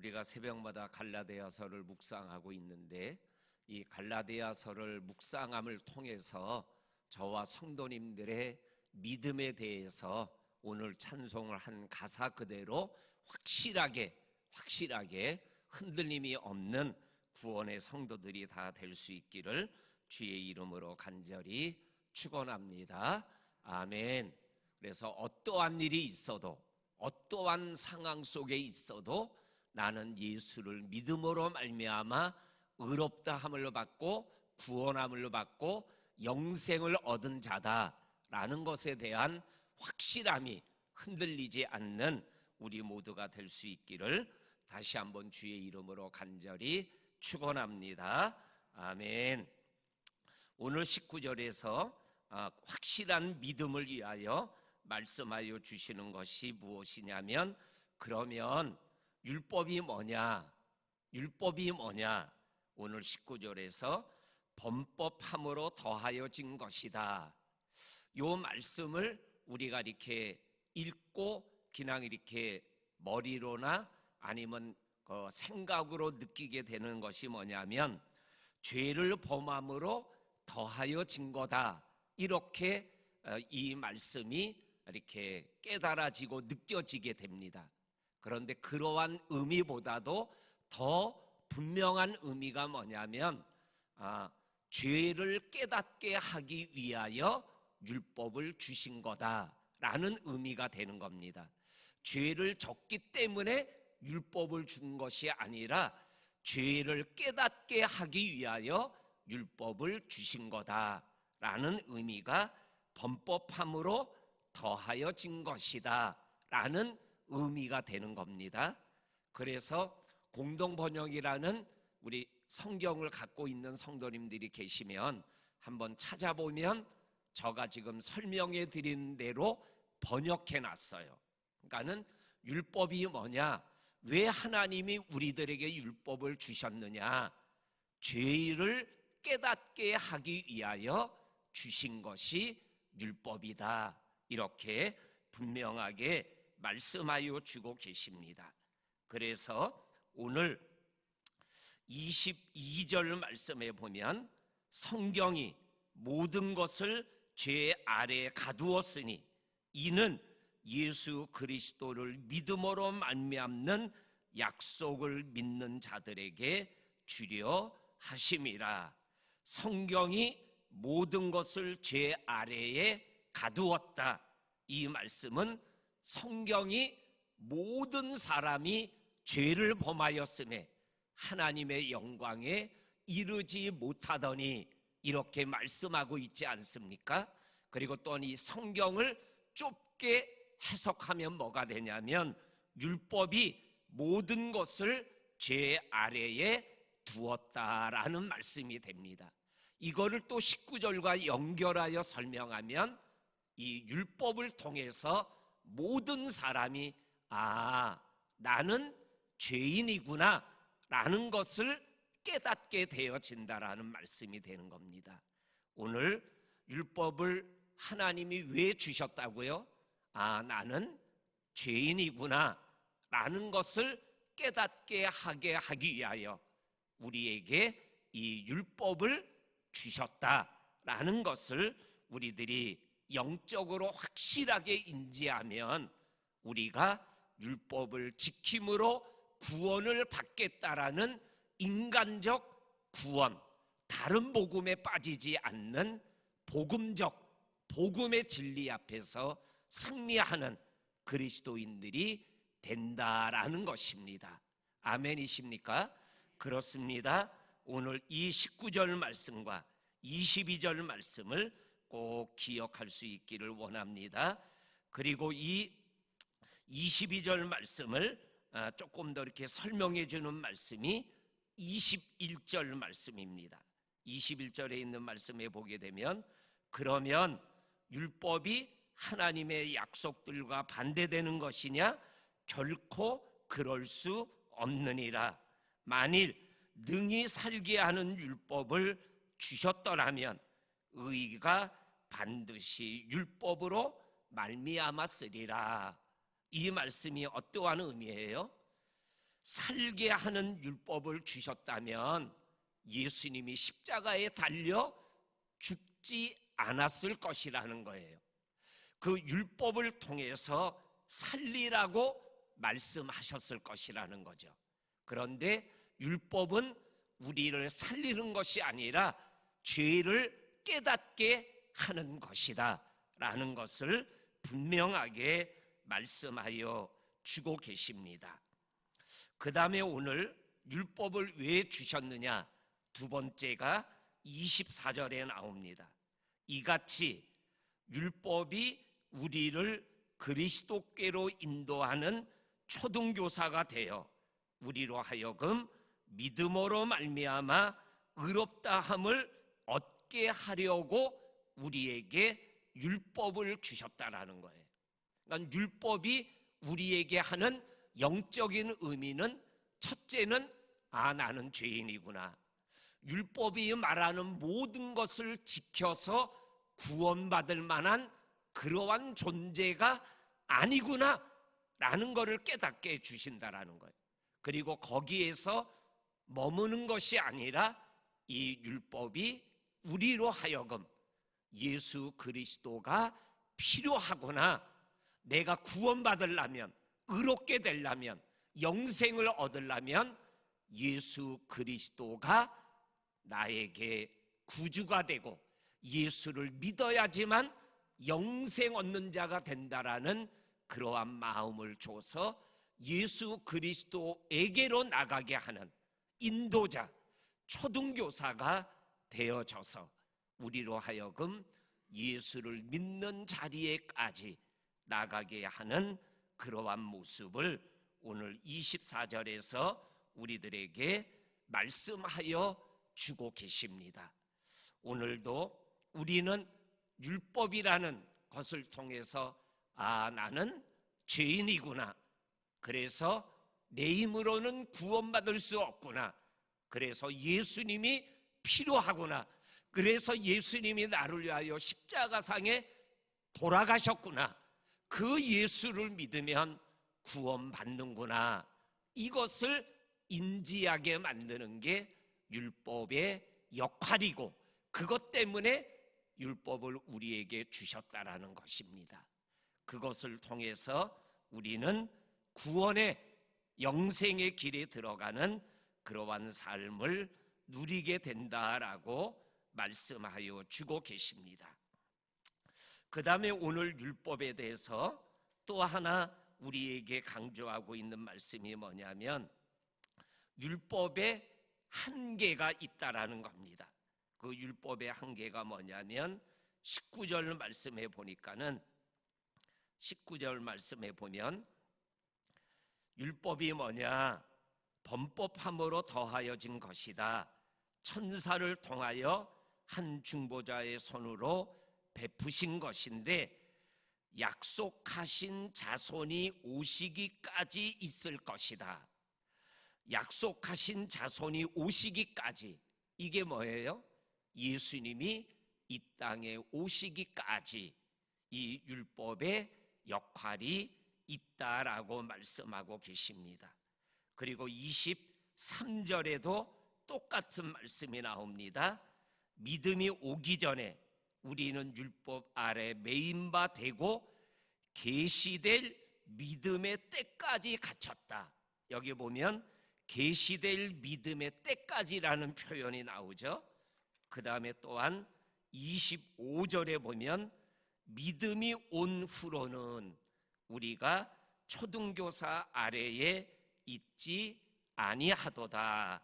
우리가 새벽마다 갈라디아서를 묵상하고 있는데, 이 갈라디아서를 묵상함을 통해서 저와 성도님들의 믿음에 대해서 오늘 찬송을 한 가사 그대로 확실하게 흔들림이 없는 구원의 성도들이 다 될 수 있기를 주의 이름으로 간절히 축원합니다. 아멘. 그래서 어떠한 일이 있어도, 어떠한 상황 속에 있어도 나는 예수를 믿음으로 말미암아 의롭다 함을 받고 구원함을 받고 영생을 얻은 자다라는 것에 대한 확실함이 흔들리지 않는 우리 모두가 될 수 있기를 다시 한번 주의 이름으로 간절히 축원합니다. 아멘. 오늘 19절에서 확실한 믿음을 위하여 말씀하여 주시는 것이 무엇이냐면, 그러면 율법이 뭐냐? 오늘 19절에서 범법함으로 더하여진 것이다. 이 말씀을 우리가 이렇게 읽고 그냥 이렇게 머리로나 아니면 생각으로 느끼게 되는 것이 뭐냐면, 죄를 범함으로 더하여진 거다, 이렇게 이 말씀이 이렇게 깨달아지고 느껴지게 됩니다. 그런데 그러한 의미보다도 더 분명한 의미가 뭐냐면, 죄를 깨닫게 하기 위하여 율법을 주신 거다라는 의미가 되는 겁니다. 죄를 졌기 때문에 율법을 준 것이 아니라 죄를 깨닫게 하기 위하여 율법을 주신 거다라는 의미가 범법함으로 더하여진 것이다 라는 의미가 되는 겁니다. 그래서 공동번역이라는 우리 성경을 갖고 있는 성도님들이 계시면 한번 찾아보면 제가 지금 설명해 드린 대로 번역해 놨어요. 그러니까는 율법이 뭐냐, 왜 하나님이 우리들에게 율법을 주셨느냐, 죄를 깨닫게 하기 위하여 주신 것이 율법이다, 이렇게 분명하게 말씀하여 주고 계십니다. 그래서 오늘 22절 말씀에 보면, 성경이 모든 것을 죄 아래에 가두었으니 이는 예수 그리스도를 믿음으로 말미암는 약속을 믿는 자들에게 주려 하심이라. 성경이 모든 것을 죄 아래에 가두었다. 이 말씀은 성경이 모든 사람이 죄를 범하였음에 하나님의 영광에 이르지 못하더니, 이렇게 말씀하고 있지 않습니까? 그리고 또 이 성경을 좁게 해석하면 뭐가 되냐면, 율법이 모든 것을 죄 아래에 두었다라는 말씀이 됩니다. 이거를 또 19절과 연결하여 설명하면, 이 율법을 통해서 모든 사람이 나는 죄인이구나 라는 것을 깨닫게 되어진다라는 말씀이 되는 겁니다. 오늘 율법을 하나님이 왜 주셨다고요? 나는 죄인이구나 라는 것을 깨닫게 하기 위하여 우리에게 이 율법을 주셨다라는 것을 우리들이 영적으로 확실하게 인지하면, 우리가 율법을 지킴으로 구원을 받겠다라는 인간적 구원, 다른 복음에 빠지지 않는 복음의 진리 앞에서 승리하는 그리스도인들이 된다라는 것입니다. 아멘이십니까? 그렇습니다. 오늘 이 19절 말씀과 22절 말씀을 꼭 기억할 수 있기를 원합니다. 그리고 이 22절 말씀을 조금 더 이렇게 설명해 주는 말씀이 21절 말씀입니다. 21절에 있는 말씀에 보게 되면, 그러면 율법이 하나님의 약속들과 반대되는 것이냐? 결코 그럴 수 없느니라. 만일 능히 살게 하는 율법을 주셨더라면 의가 반드시 율법으로 말미암았으리라. 이 말씀이 어떠한 의미예요? 살게 하는 율법을 주셨다면 예수님이 십자가에 달려 죽지 않았을 것이라는 거예요. 그 율법을 통해서 살리라고 말씀하셨을 것이라는 거죠. 그런데 율법은 우리를 살리는 것이 아니라 죄를 깨닫게 하는 것이다 라는 것을 분명하게 말씀하여 주고 계십니다. 그 다음에 오늘 율법을 왜 주셨느냐, 두 번째가 24절에 나옵니다. 이같이 율법이 우리를 그리스도께로 인도하는 초등교사가 되어 우리로 하여금 믿음으로 말미암아 의롭다함을 얻게 하려고 우리에게 율법을 주셨다라는 거예요. 그러니까 율법이 우리에게 하는 영적인 의미는, 첫째는 나는 죄인이구나, 율법이 말하는 모든 것을 지켜서 구원받을 만한 그러한 존재가 아니구나 라는 것을 깨닫게 해주신다라는 거예요. 그리고 거기에서 머무는 것이 아니라 이 율법이 우리로 하여금 예수 그리스도가 필요하구나, 내가 구원받으려면, 의롭게 되려면, 영생을 얻으려면 예수 그리스도가 나에게 구주가 되고 예수를 믿어야지만 영생 얻는 자가 된다라는 그러한 마음을 줘서 예수 그리스도에게로 나가게 하는 인도자, 초등교사가 되어져서 우리로 하여금 예수를 믿는 자리에까지 나가게 하는 그러한 모습을 오늘 24절에서 우리들에게 말씀하여 주고 계십니다. 오늘도 우리는 율법이라는 것을 통해서 나는 죄인이구나, 그래서 내 힘으로는 구원받을 수 없구나, 그래서 예수님이 필요하구나, 그래서 예수님이 나를 위하여 십자가상에 돌아가셨구나, 그 예수를 믿으면 구원받는구나, 이것을 인지하게 만드는 게 율법의 역할이고, 그것 때문에 율법을 우리에게 주셨다라는 것입니다. 그것을 통해서 우리는 구원의 영생의 길에 들어가는 그러한 삶을 누리게 된다라고 말씀하여 주고 계십니다. 그 다음에 오늘 율법에 대해서 또 하나 우리에게 강조하고 있는 말씀이 뭐냐면 율법에 한계가 있다라는 겁니다. 그 율법의 한계가 뭐냐면 19절 말씀해 보니까는 19절 말씀해 보면 율법이 뭐냐, 범법함으로 더하여진 것이다. 천사를 통하여 한 중보자의 손으로 베푸신 것인데 약속하신 자손이 오시기까지 있을 것이다. 약속하신 자손이 오시기까지, 이게 뭐예요? 예수님이 이 땅에 오시기까지 이 율법의 역할이 있다라고 말씀하고 계십니다. 그리고 23절에도 똑같은 말씀이 나옵니다. 믿음이 오기 전에 우리는 율법 아래 매인 바 되고 계시될 믿음의 때까지 갇혔다. 여기 보면 계시될 믿음의 때까지라는 표현이 나오죠. 그 다음에 또한 25절에 보면 믿음이 온 후로는 우리가 초등교사 아래에 있지 아니하도다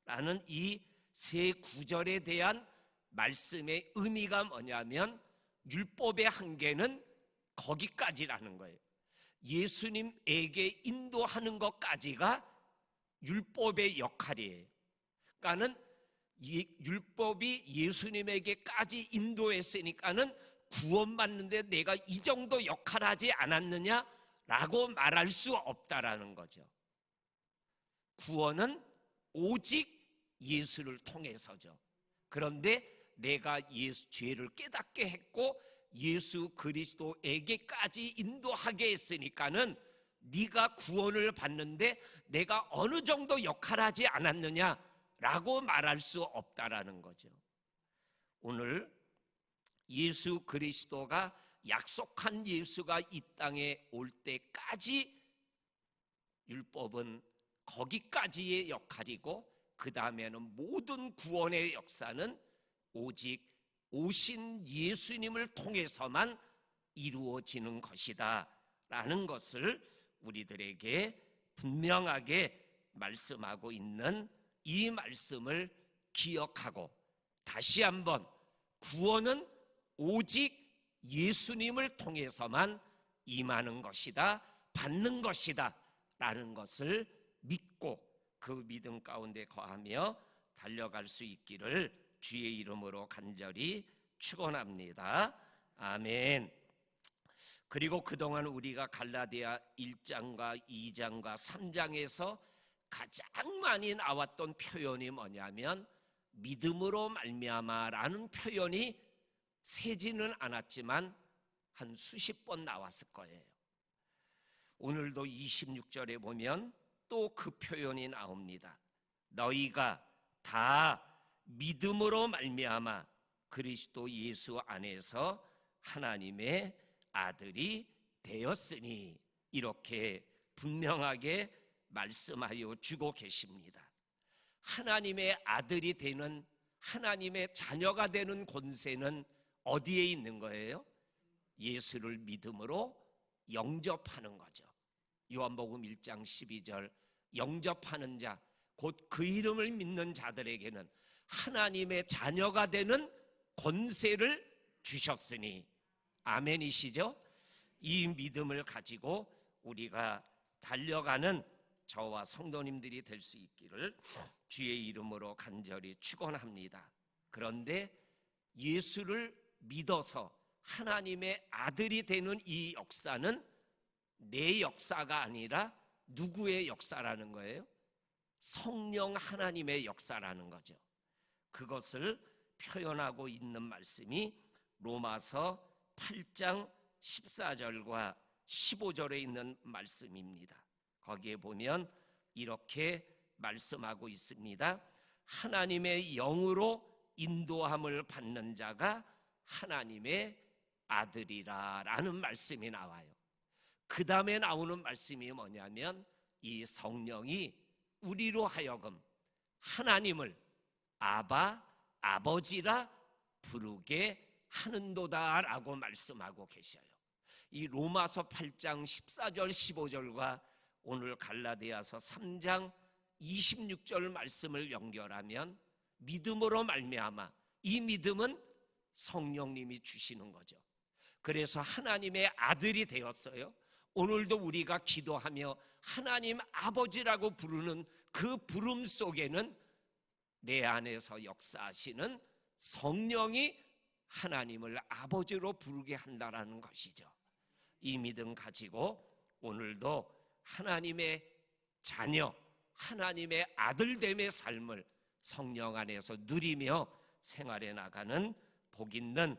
라는 이 세 구절에 대한 말씀의 의미가 뭐냐면 율법의 한계는 거기까지라는 거예요. 예수님에게 인도하는 것까지가 율법의 역할이에요. 그러니까는 율법이 예수님에게까지 인도했으니까는 구원받는데 내가 이 정도 역할하지 않았느냐라고 말할 수 없다라는 거죠. 구원은 오직 예수를 통해서죠. 그런데 내가 죄를 깨닫게 했고 예수 그리스도에게까지 인도하게 했으니까는 네가 구원을 받는데 내가 어느 정도 역할하지 않았느냐라고 말할 수 없다라는 거죠. 오늘 예수 그리스도가 약속한 예수가 이 땅에 올 때까지 율법은 거기까지의 역할이고, 그 다음에는 모든 구원의 역사는 오직 오신 예수님을 통해서만 이루어지는 것이다 라는 것을 우리들에게 분명하게 말씀하고 있는 이 말씀을 기억하고, 다시 한번 구원은 오직 예수님을 통해서만 임하는 것이다, 받는 것이다 라는 것을 믿고 그 믿음 가운데 거하며 달려갈 수 있기를 주의 이름으로 간절히 축원합니다. 아멘. 그리고 그동안 우리가 갈라디아 1장과 2장과 3장에서 가장 많이 나왔던 표현이 뭐냐면 믿음으로 말미암아라는 표현이 세지는 않았지만 한 수십 번 나왔을 거예요. 오늘도 26절에 보면 또 그 표현이 나옵니다. 너희가 다 믿음으로 말미암아 그리스도 예수 안에서 하나님의 아들이 되었으니, 이렇게 분명하게 말씀하여 주고 계십니다. 하나님의 아들이 되는, 하나님의 자녀가 되는 권세는 어디에 있는 거예요? 예수를 믿음으로 영접하는 거죠. 요한복음 1장 12절, 영접하는 자, 곧 그 이름을 믿는 자들에게는 하나님의 자녀가 되는 권세를 주셨으니, 아멘이시죠? 이 믿음을 가지고 우리가 달려가는 저와 성도님들이 될 수 있기를 주의 이름으로 간절히 축원합니다. 그런데 예수를 믿어서 하나님의 아들이 되는 이 역사는 내 역사가 아니라 누구의 역사라는 거예요? 성령 하나님의 역사라는 거죠. 그것을 표현하고 있는 말씀이 로마서 8장 14절과 15절에 있는 말씀입니다. 거기에 보면 이렇게 말씀하고 있습니다. 하나님의 영으로 인도함을 받는 자가 하나님의 아들이라 라는 말씀이 나와요. 그 다음에 나오는 말씀이 뭐냐면 이 성령이 우리로 하여금 하나님을 아바, 아버지라 부르게 하는도다 라고 말씀하고 계셔요. 이 로마서 8장 14절 15절과 오늘 갈라디아서 3장 26절 말씀을 연결하면 믿음으로 말미암아, 이 믿음은 성령님이 주시는 거죠. 그래서 하나님의 아들이 되었어요. 오늘도 우리가 기도하며 하나님 아버지라고 부르는 그 부름 속에는 내 안에서 역사하시는 성령이 하나님을 아버지로 부르게 한다라는 것이죠. 이 믿음 가지고 오늘도 하나님의 자녀, 하나님의 아들됨의 삶을 성령 안에서 누리며 생활해 나가는 복 있는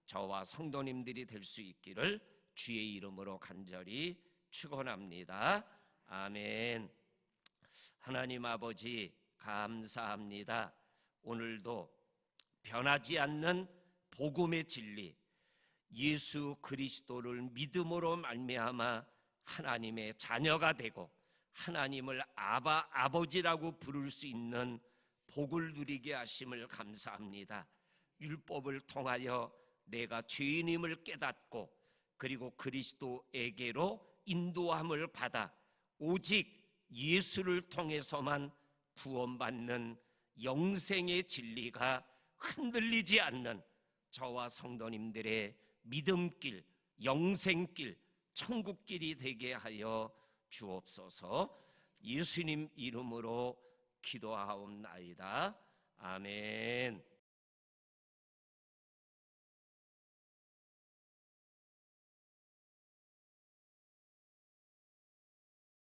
저와 성도님들이 될 수 있기를 주의 이름으로 간절히 축원합니다. 아멘. 하나님 아버지 감사합니다. 오늘도 변하지 않는 복음의 진리, 예수 그리스도를 믿음으로 말미암아 하나님의 자녀가 되고 하나님을 아바, 아버지라고 부를 수 있는 복을 누리게 하심을 감사합니다. 율법을 통하여 내가 죄인임을 깨닫고 그리고 그리스도에게로 인도함을 받아 오직 예수를 통해서만 구원받는 영생의 진리가 흔들리지 않는 저와 성도님들의 믿음길, 영생길, 천국길이 되게 하여 주옵소서. 예수님 이름으로 기도하옵나이다. 아멘.